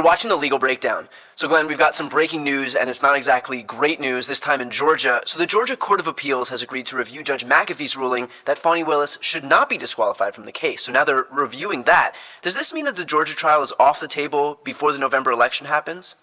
You're watching The Legal Breakdown. So Glenn, we've got some breaking news, and it's not exactly great news, this time in Georgia. So the Georgia Court of Appeals has agreed to review Judge McAfee's ruling that Fani Willis should not be disqualified from the case. So now they're reviewing that. Does this mean that the Georgia trial is off the table before the November election happens?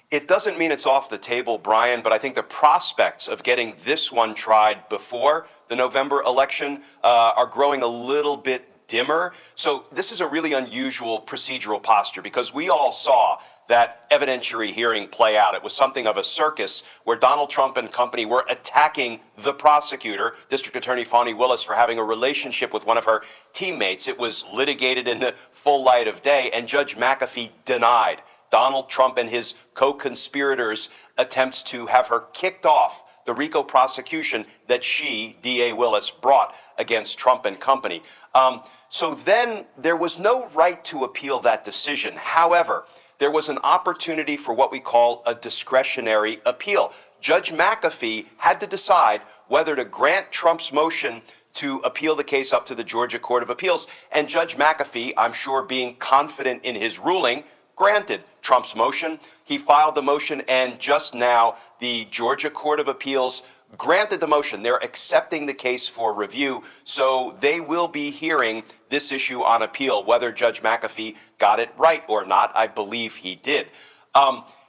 It doesn't mean it's off the table, Brian, but I think the prospects of getting this one tried before the November election are growing a little bit dimmer. So this is a really unusual procedural posture because we all saw that evidentiary hearing play out. It was something of a circus where Donald Trump and company were attacking the prosecutor, District Attorney Fani Willis, for having a relationship with one of her teammates. It was litigated in the full light of day, and Judge McAfee denied Donald Trump and his co-conspirators' attempts to have her kicked off the RICO prosecution that she, D.A. Willis, brought against Trump and company. So then there was no right to appeal that decision. However, there was an opportunity for what we call a discretionary appeal. Judge McAfee had to decide whether to grant Trump's motion to appeal the case up to the Georgia Court of Appeals. And Judge McAfee, I'm sure being confident in his ruling, granted Trump's motion. He filed the motion, and just now the Georgia Court of Appeals granted the motion. They're accepting the case for review, so they will be hearing this issue on appeal. Whether Judge McAfee got it right or not, I believe he did.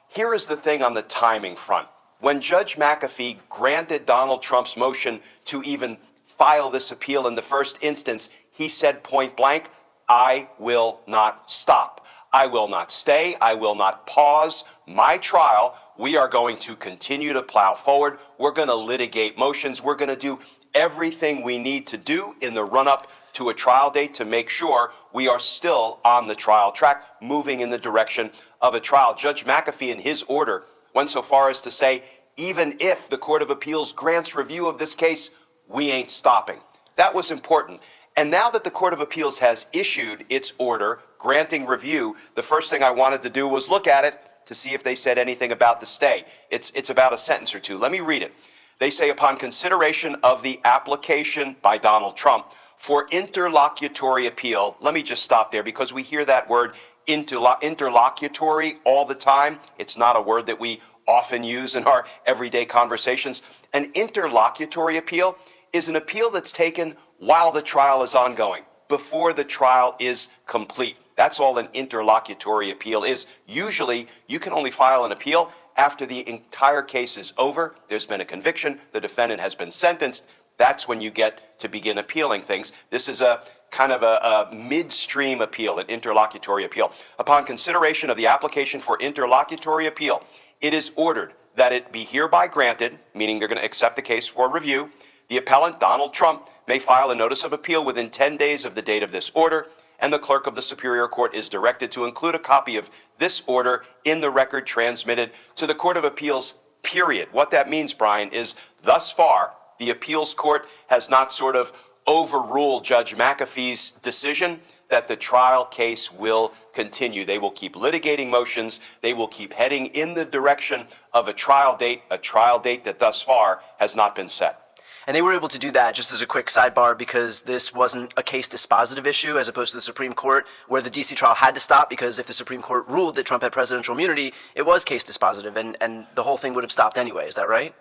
Here is the thing on the timing front. When Judge McAfee granted Donald Trump's motion to even file this appeal in the first instance, he said point blank, "I will not stop. I will not stay. I will not pause my trial. We are going to continue to plow forward. We're going to litigate motions. We're going to do everything we need to do in the run-up to a trial date to make sure we are still on the trial track, moving in the direction of a trial." Judge McAfee, in his order, went so far as to say, even if the Court of Appeals grants review of this case, we ain't stopping. That was important. And now that the Court of Appeals has issued its order granting review, the first thing I wanted to do was look at it to see if they said anything about the stay. It's about a sentence or two. Let me read it. They say, upon consideration of the application by Donald Trump for interlocutory appeal. Let me just stop there because we hear that word interlocutory all the time. It's not a word that we often use in our everyday conversations. An interlocutory appeal is an appeal that's taken while the trial is ongoing, before the trial is complete. That's all an interlocutory appeal is. Usually, you can only file an appeal after the entire case is over. There's been a conviction. The defendant has been sentenced. That's when you get to begin appealing things. This is a kind of a midstream appeal, an interlocutory appeal. Upon consideration of the application for interlocutory appeal, it is ordered that it be hereby granted, meaning they're going to accept the case for review. The appellant, Donald Trump, may file a notice of appeal within 10 days of the date of this order, and the clerk of the Superior Court is directed to include a copy of this order in the record transmitted to the Court of Appeals, period. What that means, Brian, is thus far, the appeals court has not sort of overruled Judge McAfee's decision that the trial case will continue. They will keep litigating motions. They will keep heading in the direction of a trial date that thus far has not been set. And they were able to do that, just as a quick sidebar, because this wasn't a case dispositive issue as opposed to the Supreme Court, where the D.C. trial had to stop because if the Supreme Court ruled that Trump had presidential immunity, it was case dispositive, and the whole thing would have stopped anyway. Is that right?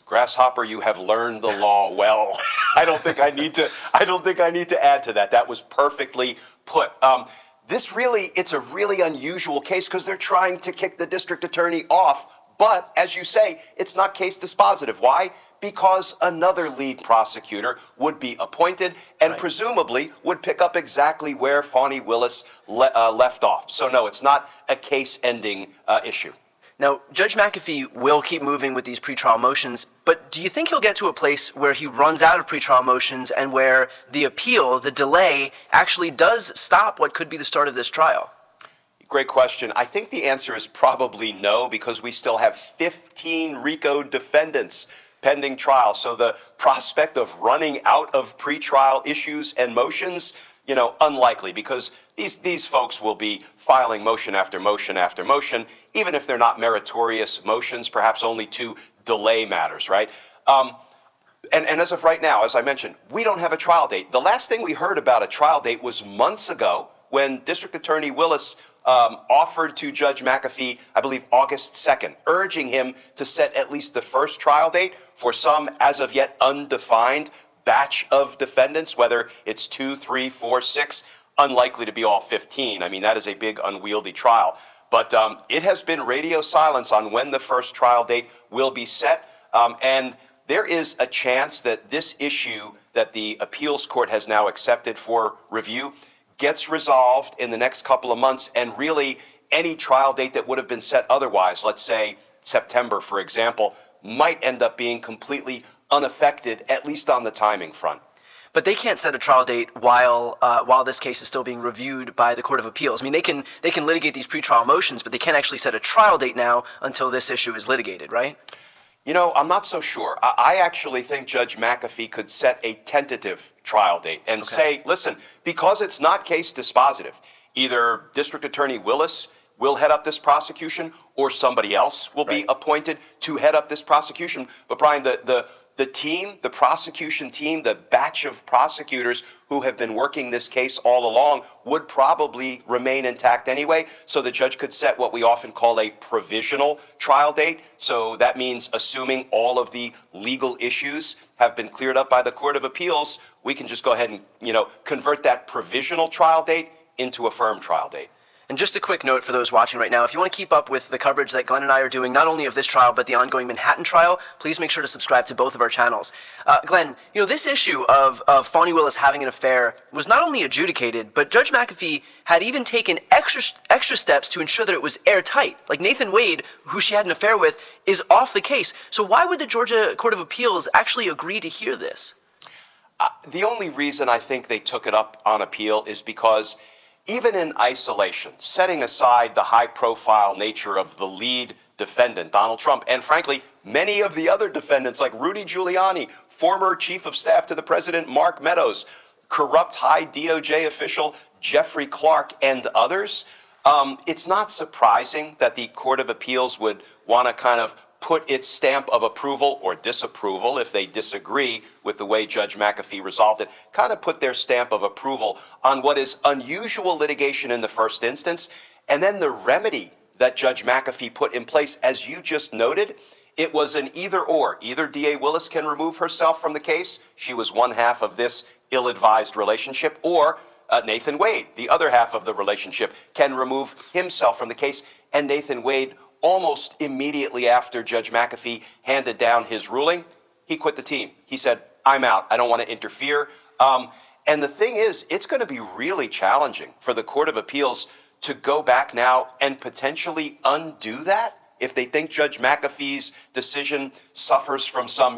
Grasshopper, you have learned the law well. I don't think I need to add to that. That was perfectly put. It's a really unusual case because they're trying to kick the district attorney off. But as you say, it's not case dispositive. Why? Because another lead prosecutor would be appointed and presumably would pick up exactly where Fani Willis left off. So no, it's not a case-ending issue. Now, Judge McAfee will keep moving with these pretrial motions, but do you think he'll get to a place where he runs out of pretrial motions and where the appeal, the delay, actually does stop what could be the start of this trial? Great question. I think the answer is probably no, because we still have 15 RICO defendants pending trial. So the prospect of running out of pretrial issues and motions, unlikely, because these folks will be filing motion after motion after motion, even if they're not meritorious motions, perhaps only to delay matters, right? And as of right now, as I mentioned, we don't have a trial date. The last thing we heard about a trial date was months ago when District Attorney Willis offered to Judge McAfee, I believe, August 2nd, urging him to set at least the first trial date for some as of yet undefined batch of defendants, whether it's 2, 3, 4, 6, unlikely to be all 15. I mean, that is a big, unwieldy trial. But it has been radio silence on when the first trial date will be set. And there is a chance that this issue that the appeals court has now accepted for review gets resolved in the next couple of months, and really any trial date that would have been set otherwise, let's say September, for example, might end up being completely unaffected, at least on the timing front. But they can't set a trial date while this case is still being reviewed by the Court of Appeals. I mean, they can litigate these pretrial motions, but they can't actually set a trial date now until this issue is litigated, right? You know, I'm not so sure. I actually think Judge McAfee could set a tentative trial date and say, listen, because it's not case dispositive, either District Attorney Willis will head up this prosecution or somebody else will be appointed to head up this prosecution. But Brian, the team, the prosecution team, the batch of prosecutors who have been working this case all along would probably remain intact anyway. So the judge could set what we often call a provisional trial date. So that means assuming all of the legal issues have been cleared up by the Court of Appeals, we can just go ahead and, convert that provisional trial date into a firm trial date. And just a quick note for those watching right now, if you want to keep up with the coverage that Glenn and I are doing, not only of this trial, but the ongoing Manhattan trial, please make sure to subscribe to both of our channels. Glenn, this issue of Fani Willis having an affair was not only adjudicated, but Judge McAfee had even taken extra steps to ensure that it was airtight. Like Nathan Wade, who she had an affair with, is off the case. So why would the Georgia Court of Appeals actually agree to hear this? The only reason I think they took it up on appeal is because even in isolation, setting aside the high-profile nature of the lead defendant, Donald Trump, and frankly, many of the other defendants like Rudy Giuliani, former chief of staff to the president Mark Meadows, corrupt high DOJ official Jeffrey Clark, and others, it's not surprising that the Court of Appeals would want to kind of put its stamp of approval or disapproval if they disagree with the way Judge McAfee resolved it, kind of put their stamp of approval on what is unusual litigation in the first instance. And then the remedy that Judge McAfee put in place, as you just noted, it was an either or. Either D.A. Willis can remove herself from the case, she was one half of this ill-advised relationship, or Nathan Wade, the other half of the relationship, can remove himself from the case. And Nathan Wade, almost immediately after Judge McAfee handed down his ruling, he quit the team. He said, I'm out. I don't want to interfere. And the thing is, it's going to be really challenging for the Court of Appeals to go back now and potentially undo that if they think Judge McAfee's decision suffers from some,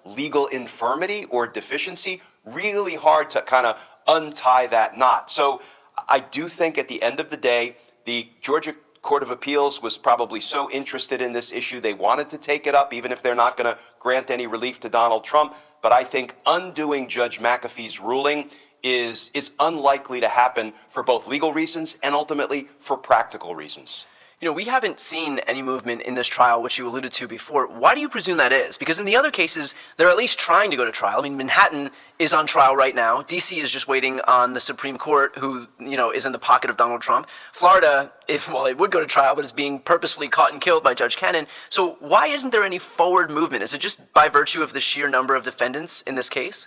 legal infirmity or deficiency. Really hard to kind of untie that knot. So I do think at the end of the day, the Georgia Court of Appeals was probably so interested in this issue, they wanted to take it up, even if they're not going to grant any relief to Donald Trump. But I think undoing Judge McAfee's ruling is unlikely to happen for both legal reasons and ultimately for practical reasons. We haven't seen any movement in this trial, which you alluded to before. Why do you presume that is? Because in the other cases, they're at least trying to go to trial. I mean, Manhattan is on trial right now. D.C. is just waiting on the Supreme Court, who, is in the pocket of Donald Trump. Florida, it would go to trial, but is being purposefully caught and killed by Judge Cannon. So why isn't there any forward movement? Is it just by virtue of the sheer number of defendants in this case?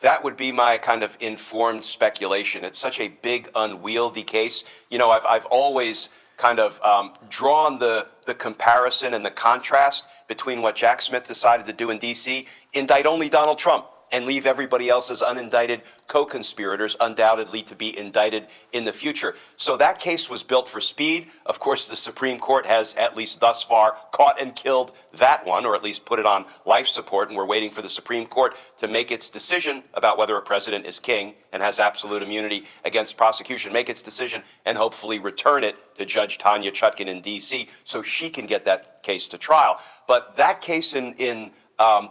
That would be my kind of informed speculation. It's such a big, unwieldy case. I've always kind of drawn the comparison and the contrast between what Jack Smith decided to do in D.C., indict only Donald Trump and leave everybody else as unindicted co-conspirators, undoubtedly to be indicted in the future. So that case was built for speed. Of course, the Supreme Court has, at least thus far, caught and killed that one, or at least put it on life support, and we're waiting for the Supreme Court to make its decision about whether a president is king and has absolute immunity against prosecution, make its decision, and hopefully return it to Judge Tanya Chutkan in D.C. so she can get that case to trial. But that case in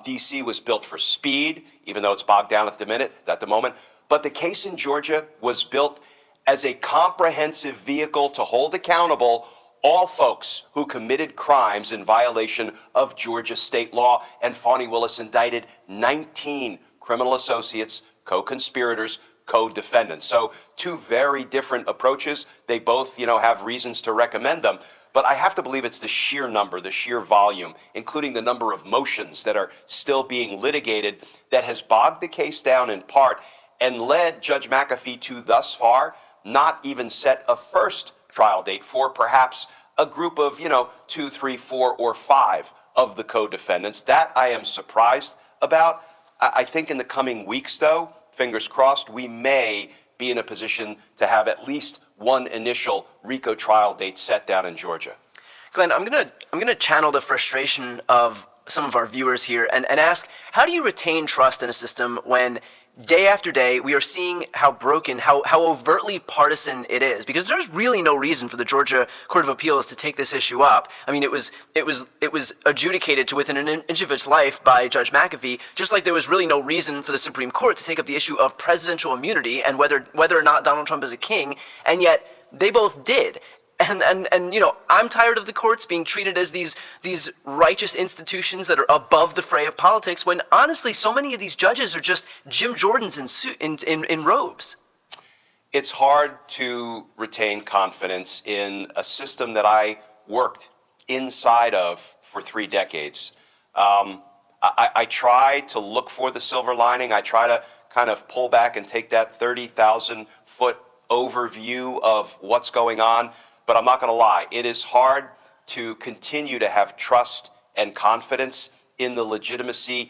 D.C. was built for speed, even though it's bogged down at the moment. But the case in Georgia was built as a comprehensive vehicle to hold accountable all folks who committed crimes in violation of Georgia state law. And Fani Willis indicted 19 criminal associates, co-conspirators, co-defendants. So two very different approaches. They both, have reasons to recommend them. But I have to believe it's the sheer number, the sheer volume, including the number of motions that are still being litigated, that has bogged the case down in part and led Judge McAfee to thus far not even set a first trial date for perhaps a group of, 2, 3, 4, or 5 of the co-defendants. That I am surprised about. I think in the coming weeks, though, fingers crossed, we may be in a position to have at least one initial RICO trial date set down in Georgia. Glenn, I'm gonna channel the frustration of some of our viewers here and ask, how do you retain trust in a system when day after day we are seeing how broken, how overtly partisan it is? Because there's really no reason for the Georgia Court of Appeals to take this issue up. I mean, it was adjudicated to within an inch of its life by Judge McAfee, just like there was really no reason for the Supreme Court to take up the issue of presidential immunity and whether or not Donald Trump is a king, and yet they both did. And I'm tired of the courts being treated as these righteous institutions that are above the fray of politics, when honestly so many of these judges are just Jim Jordans in robes. It's hard to retain confidence in a system that I worked inside of for 3 decades. I try to look for the silver lining. I try to kind of pull back and take that 30,000-foot overview of what's going on. But I'm not going to lie, it is hard to continue to have trust and confidence in the legitimacy,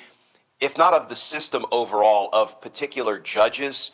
if not of the system overall, of particular judges,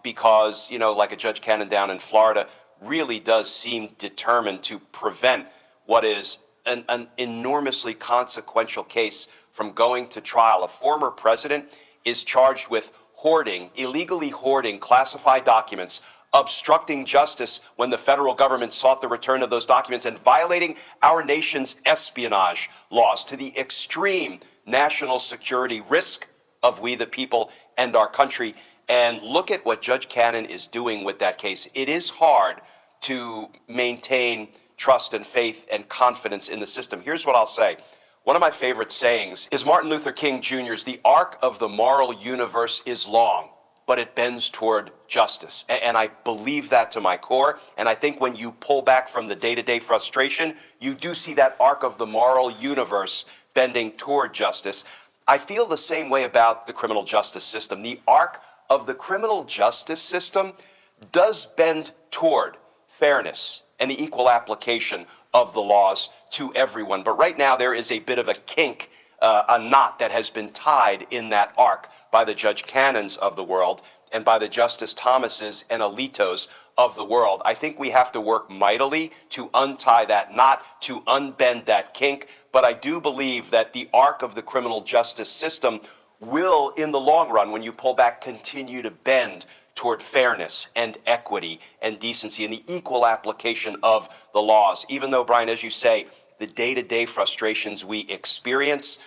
because, like a Judge Cannon down in Florida really does seem determined to prevent what is an enormously consequential case from going to trial. A former president is charged with illegally hoarding classified documents, obstructing justice when the federal government sought the return of those documents, and violating our nation's espionage laws to the extreme national security risk of we the people and our country. And look at what Judge Cannon is doing with that case. It is hard to maintain trust and faith and confidence in the system. Here's what I'll say. One of my favorite sayings is Martin Luther King Jr.'s, "The arc of the moral universe is long, but it bends toward justice." And I believe that to my core. And I think when you pull back from the day-to-day frustration, you do see that arc of the moral universe bending toward justice. I feel the same way about the criminal justice system. The arc of the criminal justice system does bend toward fairness and the equal application of the laws to everyone. But right now there is a bit of a kink, a knot that has been tied in that arc by the Judge Cannons of the world and by the Justice Thomases and Alitos of the world. I think we have to work mightily to untie that knot, to unbend that kink. But I do believe that the arc of the criminal justice system will, in the long run, when you pull back, continue to bend toward fairness and equity and decency and the equal application of the laws. Even though, Brian, as you say, the day-to-day frustrations we experience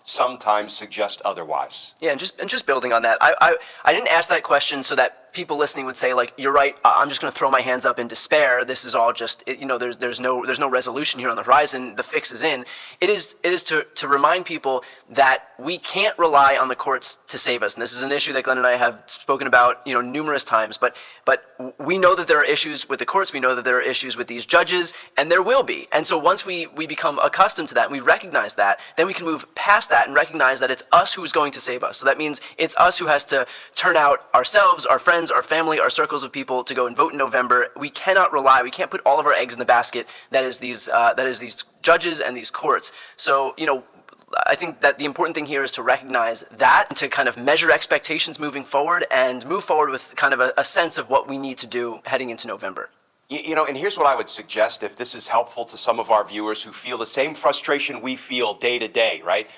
sometimes suggest otherwise. Yeah, and just building on that, I didn't ask that question so that people listening would say, like, you're right, I'm just going to throw my hands up in despair. This is all just, there's no resolution here on the horizon. The fix is in. It is to remind people that we can't rely on the courts to save us. And this is an issue that Glenn and I have spoken about, numerous times. But we know that there are issues with the courts. We know that there are issues with these judges, and there will be. And so once we become accustomed to that and we recognize that, then we can move past that and recognize that it's us who's going to save us. So that means it's us who has to turn out ourselves, our friends, our family, our circles of people to go and vote in November. We cannot put all of our eggs in the basket that is these judges and these courts. So, I think that the important thing here is to recognize that and to kind of measure expectations moving forward and move forward with kind of a sense of what we need to do heading into November. And here's what I would suggest, if this is helpful to some of our viewers who feel the same frustration we feel day to day, right?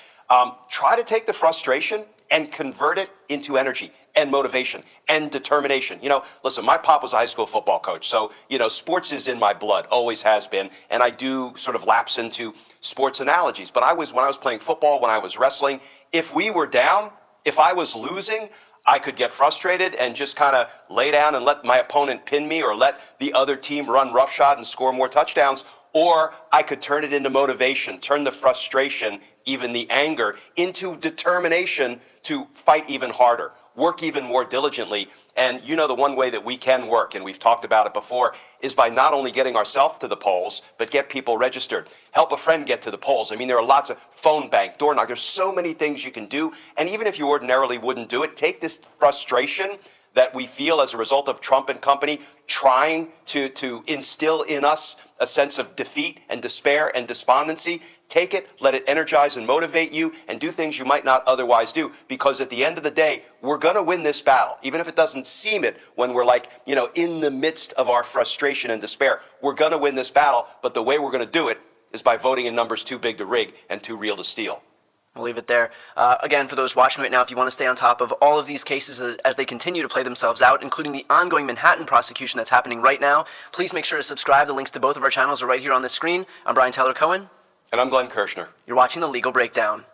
Try to take the frustration and convert it into energy and motivation and determination. Listen, my pop was a high school football coach, so, sports is in my blood, always has been, and I do sort of lapse into sports analogies. But when I was playing football, when I was wrestling, if we were down, if I was losing, I could get frustrated and just kind of lay down and let my opponent pin me, or let the other team run roughshod and score more touchdowns. Or I could turn it into motivation, turn the frustration, even the anger, into determination to fight even harder. work even more diligently. And you know, the one way that we can work, and we've talked about it before, is by not only getting ourselves to the polls, but get people registered. Help a friend get to the polls. I mean, there are lots of phone bank, door knock. There's so many things you can do. And even if you ordinarily wouldn't do it, take this frustration that we feel as a result of Trump and company trying to instill in us a sense of defeat and despair and despondency. Take it, let it energize and motivate you, and do things you might not otherwise do. Because at the end of the day, we're going to win this battle, even if it doesn't seem it when we're like, in the midst of our frustration and despair. We're going to win this battle, but the way we're going to do it is by voting in numbers too big to rig and too real to steal. We'll leave it there. Again, for those watching right now, if you want to stay on top of all of these cases as they continue to play themselves out, including the ongoing Manhattan prosecution that's happening right now, please make sure to subscribe. The links to both of our channels are right here on the screen. I'm Brian Tyler Cohen. And I'm Glenn Kirshner. You're watching The Legal Breakdown.